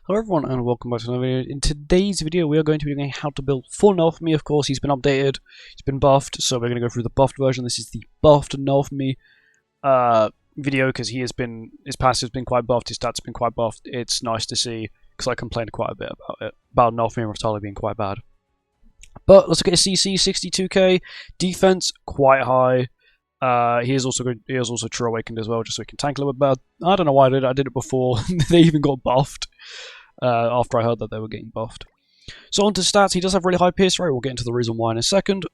Hello everyone and welcome back to another video. In today's video we are going to be doing how to build full Naofumi. Of course he's been updated, he's been buffed, so we're going to go through the buffed version. This is the buffed Naofumi video because his passive's been quite buffed, his stats have been quite buffed. It's nice to see because I complained quite a bit about it, about Naofumi and Raftalia being quite bad. But let's look at his CC, 62k, defense quite high. He is also True Awakened as well, just so he can tank a little bit better. I don't know why I did it. I did it before they even got buffed. After I heard that they were getting buffed. So on to stats, he does have really high pierce rate. We'll get into the reason why in a second.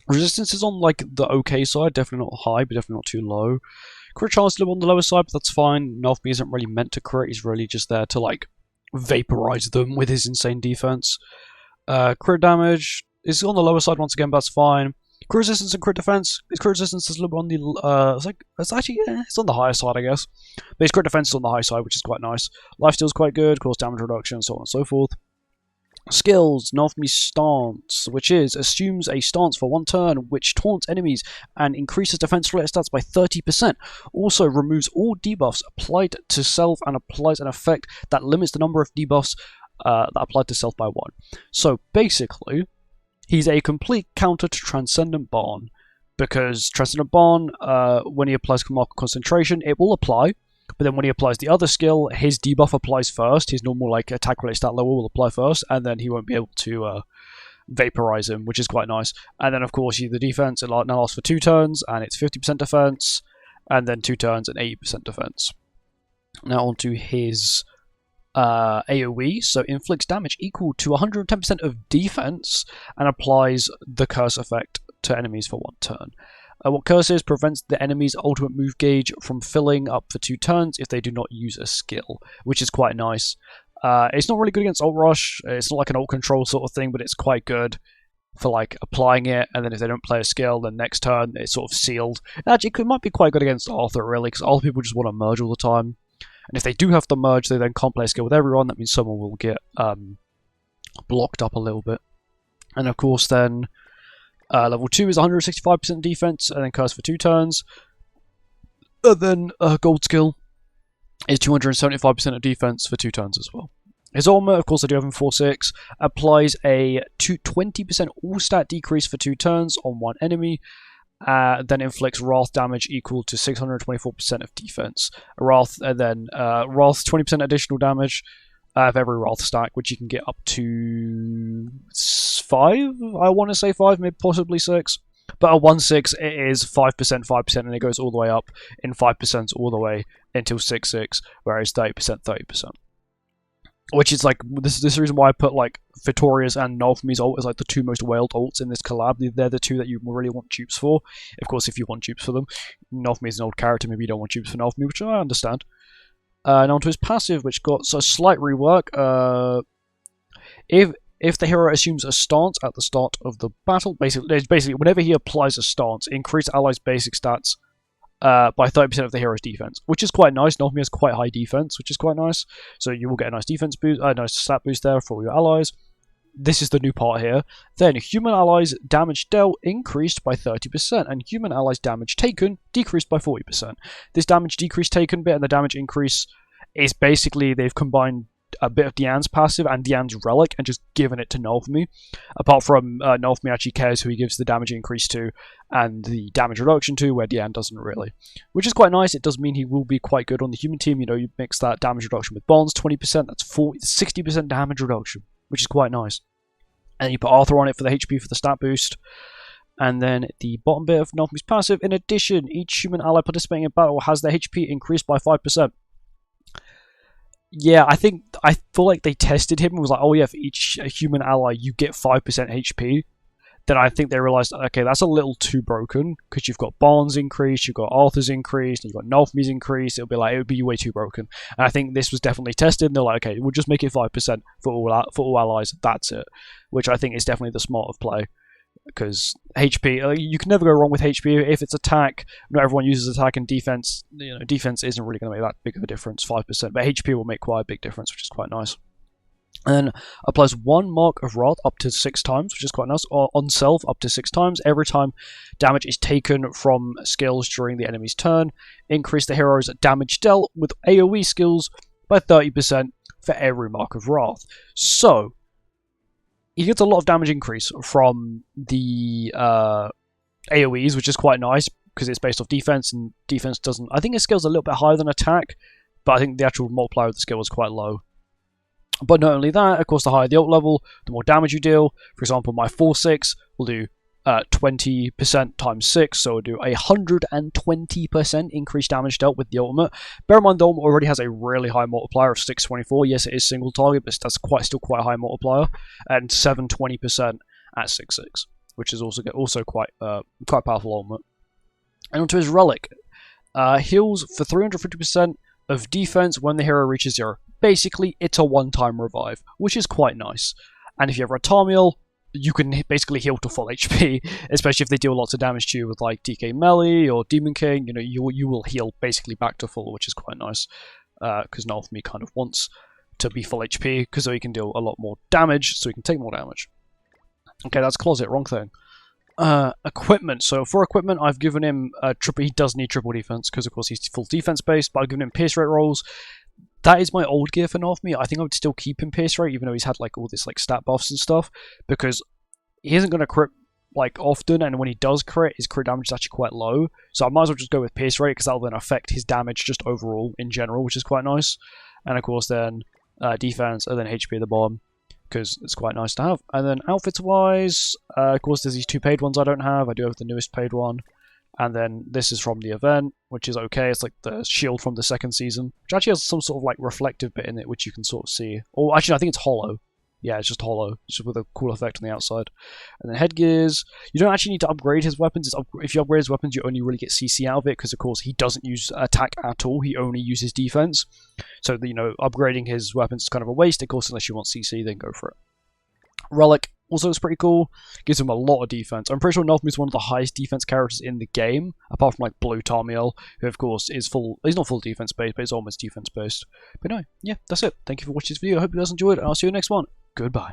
Resistance is on like the okay side, definitely not high, but definitely not too low. Crit chance is a little on the lower side, but that's fine. Naofumi isn't really meant to crit. He's really just there to like vaporize them with his insane defense. Crit damage is on the lower side once again, but that's fine. Crit resistance and crit defense. His crit resistance is a little bit on the it's on the higher side, I guess. But his crit defense is on the high side, which is quite nice. Lifesteal is quite good, of course, damage reduction, so on and so forth. Skills, Naofumi's stance, which assumes a stance for one turn, which taunts enemies and increases defense-related stats by 30%. Also removes all debuffs applied to self and applies an effect that limits the number of debuffs that applied to self by 1. So basically, he's a complete counter to Transcendent Barn, because Transcendent Barn, when he applies Mark of Concentration, it will apply, but then when he applies the other skill, his debuff applies first, his normal like attack-related stat level will apply first, and then he won't be able to vaporize him, which is quite nice. And then of course the defense, it now lasts for 2 turns, and it's 50% defense, and then 2 turns and 80% defense. Now on to his AoE, so inflicts damage equal to 110% of defense and applies the curse effect to enemies for 1 turn. What curse is prevents the enemy's ultimate move gauge from filling up for 2 turns if they do not use a skill, which is quite nice. It's not really good against ult rush, it's not like an ult control sort of thing, but it's quite good for like applying it, and then if they don't play a skill, then next turn it's sort of sealed. Actually, it might be quite good against Arthur really, because Arthur people just want to merge all the time. And if they do have to merge, they then can't play a skill with everyone. That means someone will get blocked up a little bit. And of course then, level 2 is 165% defense, and then curse for 2 turns. And then gold skill is 275% of defense for 2 turns as well. His armor, of course I do have him 4/6, applies a 20% all-stat decrease for 2 turns on 1 enemy. Then inflicts Wrath damage equal to 624% of defense. Wrath, and then Wrath 20% additional damage of every Wrath stack, which you can get up to 5. I want to say 5, maybe possibly 6. But at 1/6, it is 5%, 5%, and it goes all the way up in 5% all the way until 6/6, whereas 30%, 30%. Which is like, this is the reason why I put like Vittoria's and Naofumi's ult as like the 2 most whaled ults in this collab. They're the 2 that you really want dupes for. Of course, if you want dupes for them. Naofumi is an old character, maybe you don't want dupes for Naofumi, which I understand. Now onto his passive, which got a slight rework. If the hero assumes a stance at the start of the battle, basically whenever he applies a stance, increase allies' basic stats by 30% of the hero's defense, which is quite nice. Naofumi has quite high defense, which is quite nice. So you will get a nice defense boost, a nice stat boost there for your allies. This is the new part here. Then human allies' damage dealt increased by 30%, and human allies' damage taken decreased by 40%. This damage decrease taken bit and the damage increase is basically they've combined a bit of Diane's passive and Diane's relic and just given it to Naofumi. Apart from Naofumi actually cares who he gives the damage increase to and the damage reduction to, where Diane doesn't really. Which is quite nice. It does mean he will be quite good on the human team. You know, you mix that damage reduction with bonds, 20%, that's 60% damage reduction, which is quite nice. And you put Arthur on it for the HP for the stat boost. And then the bottom bit of Naofumi's passive, in addition, each human ally participating in battle has their HP increased by 5%. Yeah, I feel like they tested him and was like, oh yeah, for each human ally you get 5% HP. Then I think they realized, okay, that's a little too broken, because you've got Barnes increased, you've got Arthur's increased, and you've got Naofumi's increased. It would be way too broken. And I think this was definitely tested, and they're like, okay, we'll just make it 5% for all allies, that's it. Which I think is definitely the smart of play. Because HP, you can never go wrong with HP. If it's attack, not everyone uses attack, and defense, you know, defense isn't really going to make that big of a difference, 5%, but HP will make quite a big difference, which is quite nice. And then applies 1 Mark of Wrath up to 6 times, which is quite nice, or on self up to 6 times, every time damage is taken from skills during the enemy's turn. Increase the hero's damage dealt with AoE skills by 30%, for every Mark of Wrath. So, he gets a lot of damage increase from the AoEs, which is quite nice, because it's based off defense, and defense doesn't... I think his skill's a little bit higher than attack, but I think the actual multiplier of the skill is quite low. But not only that, of course, the higher the ult level, the more damage you deal. For example, my 4/6 will do 20% times 6, so it'll do 120% increased damage dealt with the ultimate. Bear in mind, the ultimate already has a really high multiplier of 624. Yes, it is single target, but that's still quite a high multiplier. And 720% at 6/6, which is also quite powerful ultimate. And onto his relic. Heals for 350% of defense when the hero reaches 0. Basically, it's a one-time revive, which is quite nice. And if you have Ratamiel, you can basically heal to full HP, especially if they deal lots of damage to you with like DK Melee or Demon King. You know, you will heal basically back to full, which is quite nice. Because Naofumi kind of wants to be full HP, because so he can deal a lot more damage, so he can take more damage. Okay, that's Closet, wrong thing. Equipment. So for equipment, I've given him triple. He does need triple defense because, of course, he's full defense based. But I've given him pierce rate rolls. That is my old gear for Naofumi. I think I would still keep him pierce rate, even though he's had like all this like stat buffs and stuff, because he isn't going to crit like often, and when he does crit, his crit damage is actually quite low. So I might as well just go with pierce rate, because that'll then affect his damage just overall in general, which is quite nice. And of course, then defense, and then HP at the bottom, because it's quite nice to have. And then outfits-wise, of course, there's these 2 paid ones I don't have. I do have the newest paid one. And then this is from the event, which is okay. It's like the shield from the 2nd season, which actually has some sort of like reflective bit in it, which you can sort of see. Or actually, I think it's hollow. Yeah, it's just hollow, just with a cool effect on the outside. And then headgears. You don't actually need to upgrade his weapons. If you upgrade his weapons, you only really get CC out of it, because of course he doesn't use attack at all. He only uses defense. So, you know, upgrading his weapons is kind of a waste. Of course, unless you want CC, then go for it. Relic also is pretty cool. Gives him a lot of defense. I'm pretty sure Naofumi is one of the highest defense characters in the game, apart from like Blue Tarmiel, who of course is full. He's not full defense based, but he's almost defense based. But anyway, yeah, that's it. Thank you for watching this video. I hope you guys enjoyed it, and I'll see you in the next one. Goodbye.